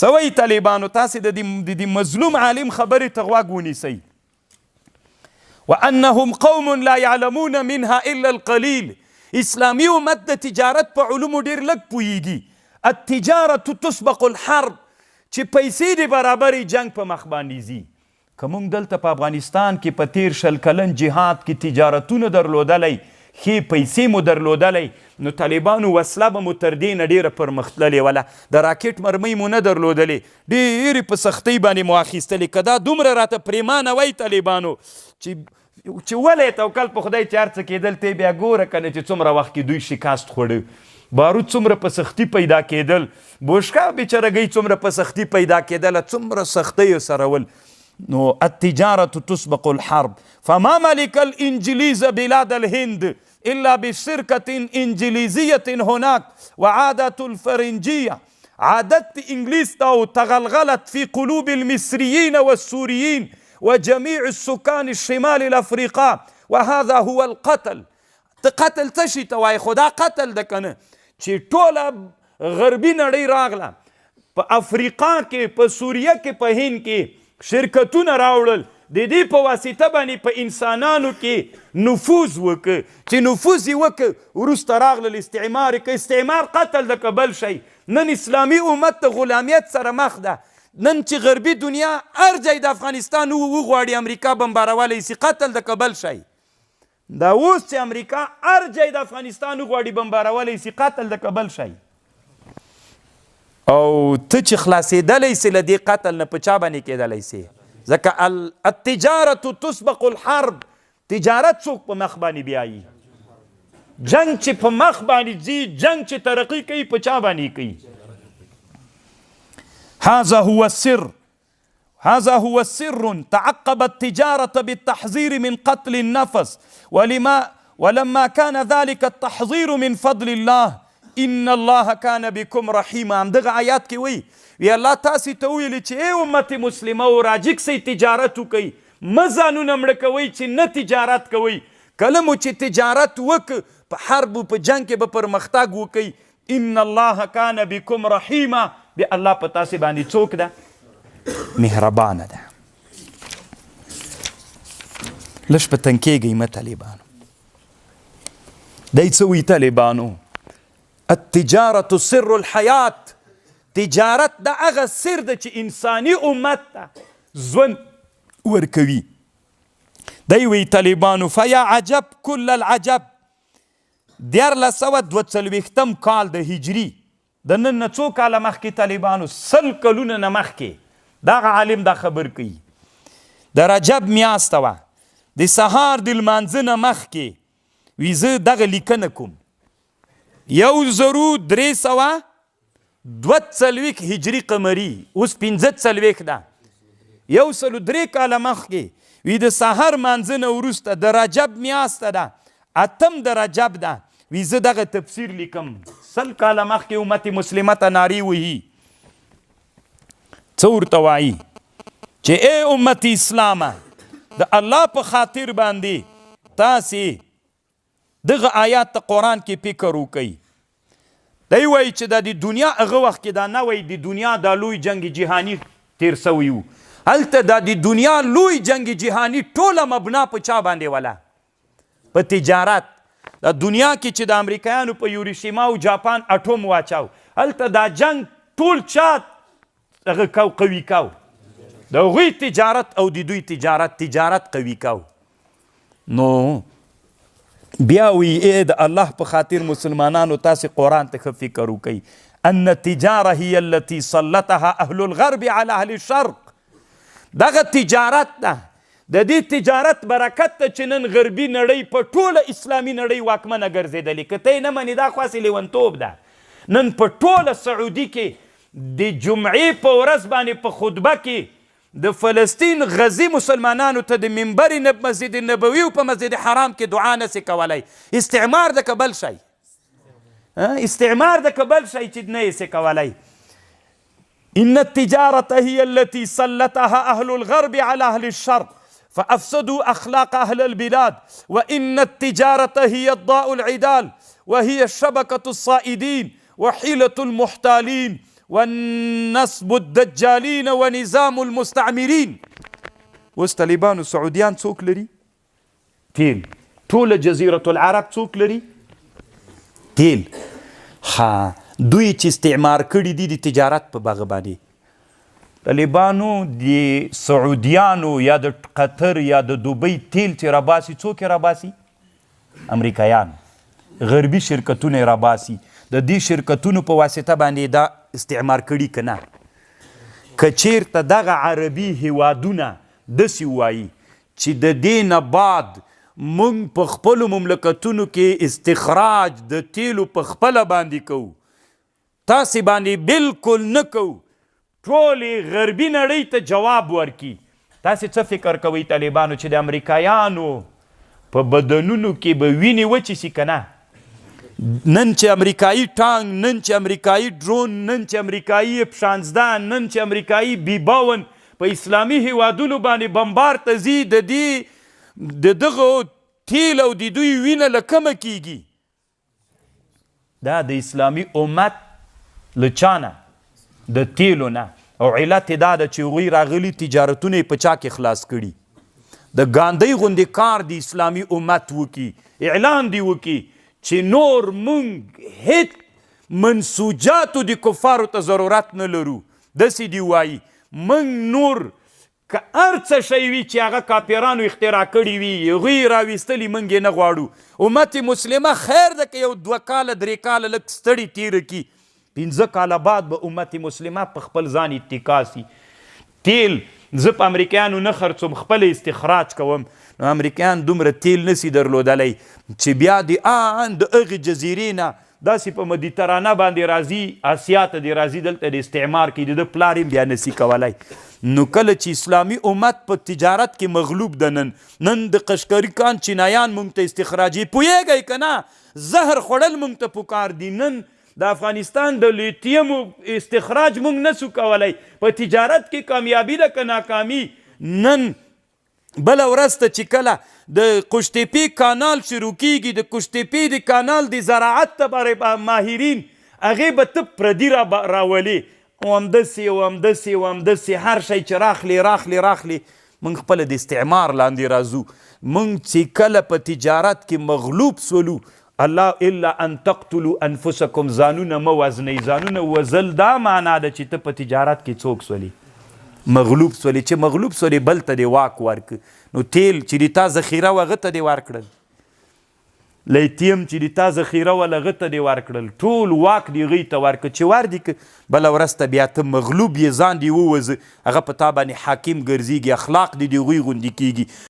څه وایي طالبانو؟ تاسې د دې مظلوم عالم خبرې ته غوږ ونیسئ. وانهم قوم لا يعلمون منها الا القليل. اسلامي امت د تجارت په علومو ډېر لږ پوهیږي. التجارة تسبق الحرب، چې پیسې د برابرې جنگ په مخ باندې ځي. که موږ دلته په افغانستان کې په تیر 20 کلن جهاد کې تجارتونه درلودلی، ښې پیسې مو درلودلی، نو طالبانو وسله به مو تر دې نه ډېره پرمختللې وله. د راکټ مرمۍ مو نه درلودلې، ډېرې په سختۍ باندې مو اخیستلې. که دا دومره راته پریمانه وی طالبانو چې ولې توکل په خدای چې هر څه کېدل، ته بیا ګوره که نه چې څومره وخت کې دوی شکست خوړه. بارود څومره په سختي پیدا کېدل، بوشکا بیچارهګۍ څومره په سختي پیدا کېدله، څومره سختۍ سره ول. نو التجارة تسبق الحرب. فما ملك الإنجليز بلاد الهند إلا بشركة إنجليزية هناك وعادة الفرنجية. عادت إنجليز تغلغلت في قلوب المصريين والسوريين وجميع السكان الشمال الأفريقاء، وهذا هو القتل. قتل تشي توای خدا قتل ده کنه چې ټوله غربي نړۍ راغله، په افریقا کې، په سوریه کې، په هند کې شرکتونه راوړل، د دې په واسطه باندې په انسانانو کې نفوذ وکړه. چې نفوذ یې وکړه، وروسته راغلل استعمار یې که استعمار قتل ده که بل شی. نن اسلامي امت د غلامیت سره مخ ده. نن چې غربي دنیا هر ځای د افغانستان وغواړي امریکا بمبارولی سي، قتل ده که بل شی. دا اوس چې امریکا هر ځای د افغانستان وغواړي بمبارولی سي، قتل ده که بل شی. او ته چې خلاصېدلی سي له دې قتل نه، په چا باندې کېدلی سي؟ ځکه التجارة تسبق الحرب. تجارت څوک په مخ باندې بیایي؟ جنگ چې په مخ باندې ځي، جنگ چې ترقي کوي، په چا باندې کوي؟ هذا هو السر. هذا هو السر. تعقب التجارة بالتحذير من قتل النفس، ولما كان ذلك التحذير من فضل الله ان الله كان بكم رحيما. همدغه آیات کې وی الله تاسې ته ویلي چې ای امت مسلمه و راجګ سئ، تجارت وکئ، مه ځانونه مړه کوئ چې نه تجارت کوئ. کله مو چې تجارت وکړ، په حرب و په جنگ کې به پرمختګ وکئ. ان الله كان بكم رحيما. بیا الله په تاسې باندې څوک ده؟ مهربانه ده. لږ په تنکېږئ مه طالبانو. دی څه وایي طالبانو؟ التجارة سر الحیات. تجارت د هغه سر ده چې انساني امت ته ژوند ورکوي. دی وایي طالبانو فیا عجب کل العجب. 1442 کال د هجري، د نن نه څو کاله مخکې طالبانو، 100 کلونه نه مخکې دغه عالم دا خبر کوي. د رجب میاشته وه، د سهار د لمانځه نه مخکې وي زه دغه لیکنه کوم. 1342 هجري قمري، اوس 45 ده، 103 کاله مخکې وي د سهار مانځه نه وروسته د رجب میاشته ده، 8 د رجب ده، وي زه دغه تفسیر لیکم. 100 کاله مخکې امت مسلمه ته نارې وهي. څه ورته وایي؟ چې ای امت اسلامه، د الله په خاطر باندې تاسې دغه آیات ته قرآن کې فکر وکئ. دی وایي چې د دنیا هغه وخت کې دا نه وایي د دنیا دا لوی جنگ جهاني تیر سوی و. هلته دا د دنیا لوی جنگ جهاني ټوله مبنا په چا باندې وله؟ په تجارت. د دنیا کې چې د امریکایانو په یوریشیما او جاپان اټوم واچاو، هلته دا جنگ ټول چا هغه قوي کو؟ د هغوی تجارت او د دوی تجارت قوي کو. نو بیا وی ای د الله په خاطر مسلمانانو تاسې قرآن ته ښه فکر وکئ. ان التجاره هي التي سلطها اهل الغرب على اهل الشرق. دغه تجارت ده، د دې تجارت برکت ته چې نن غربي نړۍ په ټوله اسلامي نړۍ واکمنه ګرځېدلې. که ته یې نه منې دا خاصې لیونتوب ده. نن په ټوله سعودي کې د جمعې په ورځ باندې په خطبه کې د فلسطین غزي مسلمانانو ته د منبر مسجد نبوي او په مسجد حرام کې دعا نسي کولی. استعمار ده که بل شی؟ استعمار ده که بل شی چې نه یې سي کولی. ان التجارة هي التي سلطها أهل الغرب على أهل الشرق فأفسدوا أخلاق أهل البلاد، وإن التجارة هي الضاء العدال، وهي شبكة الصائدين وحيلة المحتالين ونصب الدجالین ونظام المستعمرین. اوس طالبانو سعودیان څوک لري؟ تیل. ټوله جزیرة العرب څوک لري؟ تیل. دوی چې استعمار کړي دي د تجارت په بغه باندې طالبانو د سعودیانو یا د قطر یا د دوبۍ تیل چې راباسي څوک یې راباسي؟ امریکایان، غربي شرکتونه یې راباسي. د دې شرکتونو په واسطه باندې دا استعمار کړي که نه. که چیرته دغه عربي هیوادونه داسې ووایي چې د دې نه بعد موږ په خپلو مملکتونو کې استخراج د تیلو په خپله باندې کوو، تاسې باندې بلکل نه کوو، ټولې غربي نړۍ ته جواب ورکي. تاسې څه فکر کوئ طالبانو چې د امریکایانو په بدنونو کې به وینې وچې سي که نه؟ نن چې امریکایي ټانک، نن چې امریکایي ډرون، نن چې امریکایي F-16، نن چې امریکایي B-52 په اسلامي هیوادونو باندې بمبار ته ځي، د دغه تیل او د دوی وینه له کمه کیږي. دا د اسلامي امت له چا نه؟ د تیلو نه. او علت یې دا ده چې هغوی راغلي تجارتونه یې په چا کې خلاص کړي. د ګاندۍ غوندې کار د اسلامي امت وکړي، اعلان دی وکړي چې نور موږ هیڅ منسوجاتو د کفارو ته ضرورت نه لرو. داسې دی وایي موږ نور که هر څه شی وي چې هغه کاپیرانو اختراع کړي وي، هغوی راویستلي موږ یې نه غواړو. امت مسلمه خیر ده که یو 2 کاله 3 کاله لږ ستړي تیره کي، 15 کاله بعد به امت مسلمه په خپل ځان اتکا سي. تیل زه په امریکایانو نه خرڅوم، خپل استخراج کوم. نو امریکایان دومره تیل نسی درلودلی چې بیا د هغې جزیرې نه داسې په مدیترانه باندې راځي، آسیا ته د راځي، دلته د استعمار کوي، د پلار یې بیا نسی کولی. نو کله چې اسلامي امت په تجارت کې مغلوب ده، نن د قشقري کان چینایان موږ ته استخراجي، پوهیږئ که نه؟ زهر خوړل موږ ته پکار دي. نن د افغانستان د لیتیم استخراج موږ نسو کولی. په تجارت کې کامیابي ده که ناکامي؟ نن بله ورځ ته چې کله د قشتېپې کانال شروع کیږي، د قشتېپې د کانال د زراعت ته ماهرین هغې به ته پردي راولي، او همداسې هر شی چې راخلي موږ خپله د استعمار لاندې راځو. موږ چې کله په تجارت کې مغلوب سولو، الله الا ان تقتلوا انفسکم، ځانونه مه وزنئ. ځانونه وزل دا معنا ده چې ته په تجارت کې څوک سولي؟ مغلوب سولې. چې مغلوب سولې بل ته دې واک ورک. نو تیل چې د تا ذخیره وه هغه ته دې ورکړل، لیتیم چې د تا ذخیره وه هغه ته دې ورکړل، ټول واک دې هغوی ته ورکړه چې ور دې که بله ورځ ته بیا ته مغلوب یې، ځان دې ووځه، هغه په تا باندې حاکم ګرځېږي، اخلاق دې د هغوی غوندې کېږي.